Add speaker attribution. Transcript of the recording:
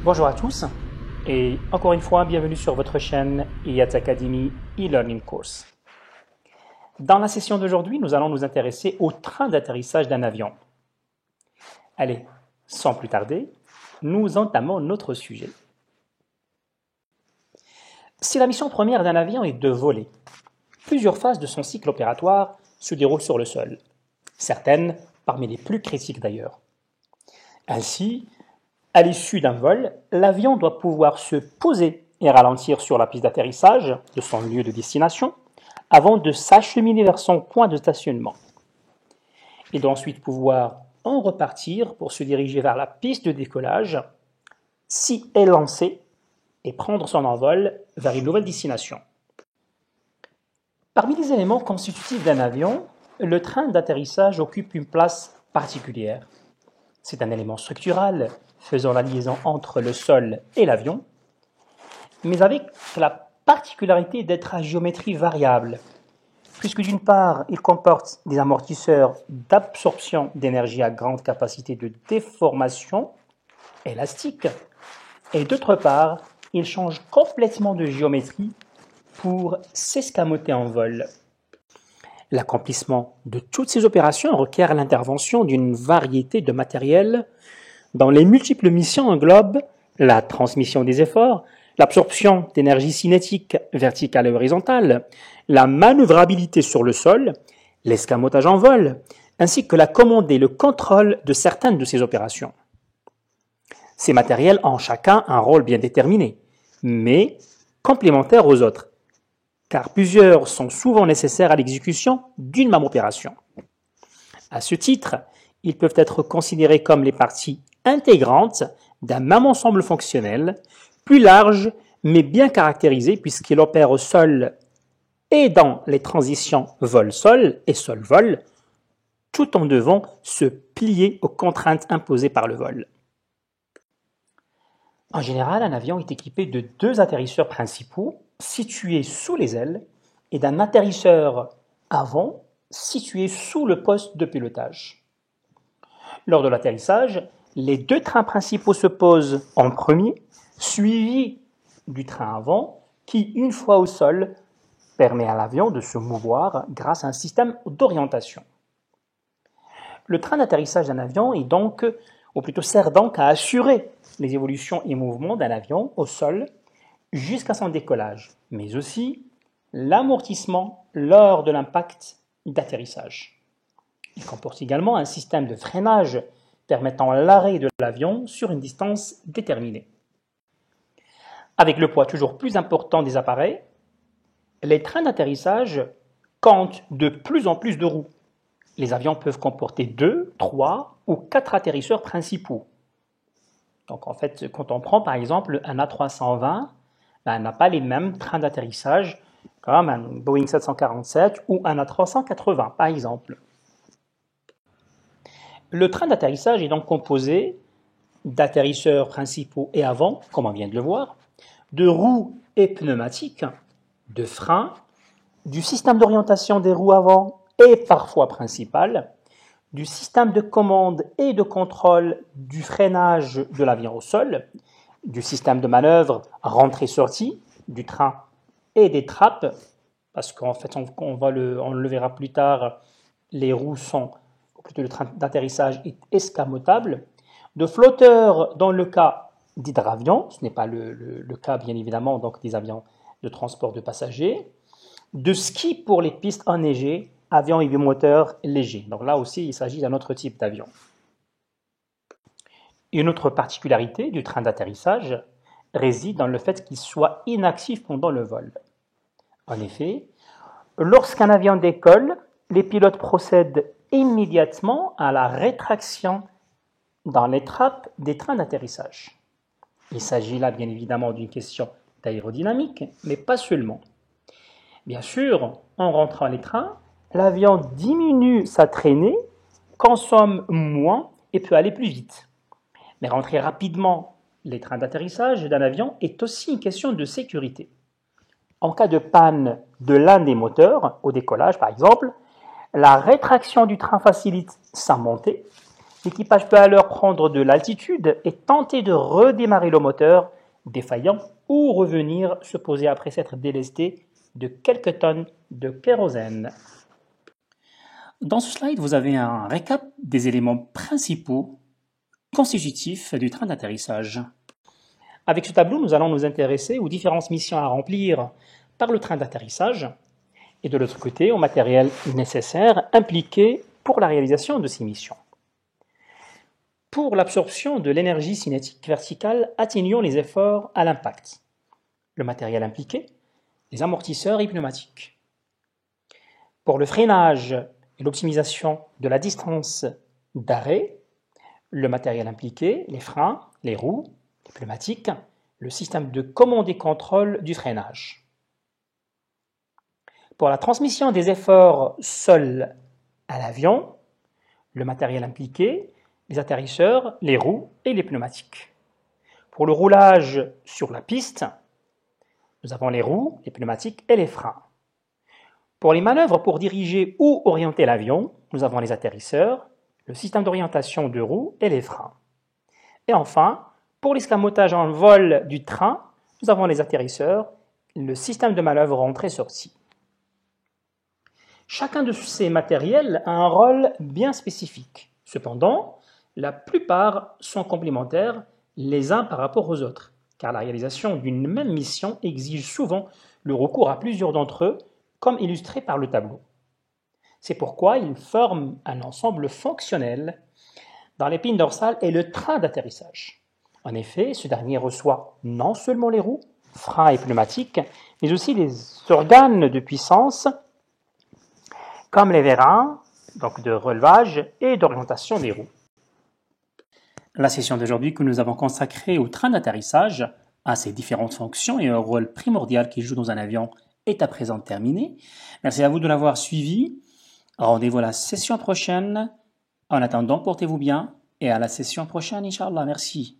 Speaker 1: Bonjour à tous et encore une fois, bienvenue sur votre chaîne IATS Academy e-Learning Course. Dans la session d'aujourd'hui, nous allons nous intéresser au train d'atterrissage d'un avion. Allez, sans plus tarder, nous entamons notre sujet. Si la mission première d'un avion est de voler, plusieurs phases de son cycle opératoire se déroulent sur le sol, certaines parmi les plus critiques d'ailleurs. Ainsi, à l'issue d'un vol, l'avion doit pouvoir se poser et ralentir sur la piste d'atterrissage de son lieu de destination avant de s'acheminer vers son point de stationnement. Il doit ensuite pouvoir en repartir pour se diriger vers la piste de décollage, s'y élancer et prendre son envol vers une nouvelle destination. Parmi les éléments constitutifs d'un avion, le train d'atterrissage occupe une place particulière. C'est un élément structural faisant la liaison entre le sol et l'avion, mais avec la particularité d'être à géométrie variable, puisque d'une part, il comporte des amortisseurs d'absorption d'énergie à grande capacité de déformation élastique, et d'autre part, il change complètement de géométrie pour s'escamoter en vol. L'accomplissement de toutes ces opérations requiert l'intervention d'une variété de matériels dont les multiples missions englobent la transmission des efforts, l'absorption d'énergie cinétique verticale et horizontale, la manœuvrabilité sur le sol, l'escamotage en vol, ainsi que la commande et le contrôle de certaines de ces opérations. Ces matériels ont chacun un rôle bien déterminé, mais complémentaire aux autres, car plusieurs sont souvent nécessaires à l'exécution d'une même opération. À ce titre, ils peuvent être considérés comme les parties intégrantes d'un même ensemble fonctionnel, plus large mais bien caractérisé puisqu'il opère au sol et dans les transitions vol-sol et sol-vol, tout en devant se plier aux contraintes imposées par le vol. En général, un avion est équipé de deux atterrisseurs principaux situés sous les ailes et d'un atterrisseur avant situé sous le poste de pilotage. Lors de l'atterrissage, les deux trains principaux se posent en premier, suivis du train avant qui, une fois au sol, permet à l'avion de se mouvoir grâce à un système d'orientation. Le train d'atterrissage d'un avion est donc, ou plutôt sert donc à assurer les évolutions et mouvements d'un avion au sol jusqu'à son décollage, mais aussi l'amortissement lors de l'impact d'atterrissage. Il comporte également un système de freinage permettant l'arrêt de l'avion sur une distance déterminée. Avec le poids toujours plus important des appareils, les trains d'atterrissage comptent de plus en plus de roues. Les avions peuvent comporter 2, 3 ou 4 atterrisseurs principaux. Donc en fait, quand on prend par exemple un A320, on n'a pas les mêmes trains d'atterrissage comme un Boeing 747 ou un A380 par exemple. Le train d'atterrissage est donc composé d'atterrisseurs principaux et avant, comme on vient de le voir, de roues et pneumatiques, de freins, du système d'orientation des roues avant et parfois principal, du système de commande et de contrôle du freinage de l'avion au sol, du système de manœuvre rentrée-sortie du train et des trappes, parce qu'en fait, on le verra plus tard, les roues sont, ou plutôt le train d'atterrissage est escamotable, de flotteurs dans le cas d'hydravions, ce n'est pas le cas bien évidemment donc des avions de transport de passagers, de ski pour les pistes enneigées, avions et bimoteurs légers. Donc là aussi, il s'agit d'un autre type d'avion. Une autre particularité du train d'atterrissage réside dans le fait qu'il soit inactif pendant le vol. En effet, lorsqu'un avion décolle, les pilotes procèdent immédiatement à la rétraction dans les trappes des trains d'atterrissage. Il s'agit là bien évidemment d'une question d'aérodynamique, mais pas seulement. Bien sûr, en rentrant les trains, l'avion diminue sa traînée, consomme moins et peut aller plus vite. Mais rentrer rapidement les trains d'atterrissage d'un avion est aussi une question de sécurité. En cas de panne de l'un des moteurs, au décollage par exemple, la rétraction du train facilite sa montée L'équipage peut alors prendre de l'altitude et tenter de redémarrer le moteur défaillant ou revenir se poser après s'être délesté de quelques tonnes de kérosène. Dans ce slide, vous avez un récap des éléments principaux constitutifs du train d'atterrissage. Avec ce tableau, nous allons nous intéresser aux différentes missions à remplir par le train d'atterrissage et de l'autre côté au matériel nécessaire impliqué pour la réalisation de ces missions. Pour l'absorption de l'énergie cinétique verticale, atténuons les efforts à l'impact. Le matériel impliqué, les amortisseurs et pneumatiques. Pour le freinage et l'optimisation de la distance d'arrêt, le matériel impliqué, les freins, les roues, les pneumatiques, le système de commande et contrôle du freinage. Pour la transmission des efforts sol à l'avion, le matériel impliqué, les atterrisseurs, les roues et les pneumatiques. Pour le roulage sur la piste, nous avons les roues, les pneumatiques et les freins. Pour les manœuvres pour diriger ou orienter l'avion, nous avons les atterrisseurs, le système d'orientation de roues et les freins. Et enfin, pour l'escamotage en vol du train, nous avons les atterrisseurs, le système de manœuvre entrée-sortie. Chacun de ces matériels a un rôle bien spécifique. Cependant, la plupart sont complémentaires les uns par rapport aux autres, car la réalisation d'une même mission exige souvent le recours à plusieurs d'entre eux, comme illustré par le tableau. C'est pourquoi ils forment un ensemble fonctionnel dans l'épine dorsale et le train d'atterrissage. En effet, ce dernier reçoit non seulement les roues, freins et pneumatiques, mais aussi les organes de puissance, comme les vérins, donc de relevage et d'orientation des roues. La session d'aujourd'hui que nous avons consacrée au train d'atterrissage, à ses différentes fonctions et un rôle primordial qu'il joue dans un avion, est à présent terminée. Merci à vous de l'avoir suivi. Rendez-vous à la session prochaine. En attendant, portez-vous bien et à la session prochaine, Inch'Allah. Merci.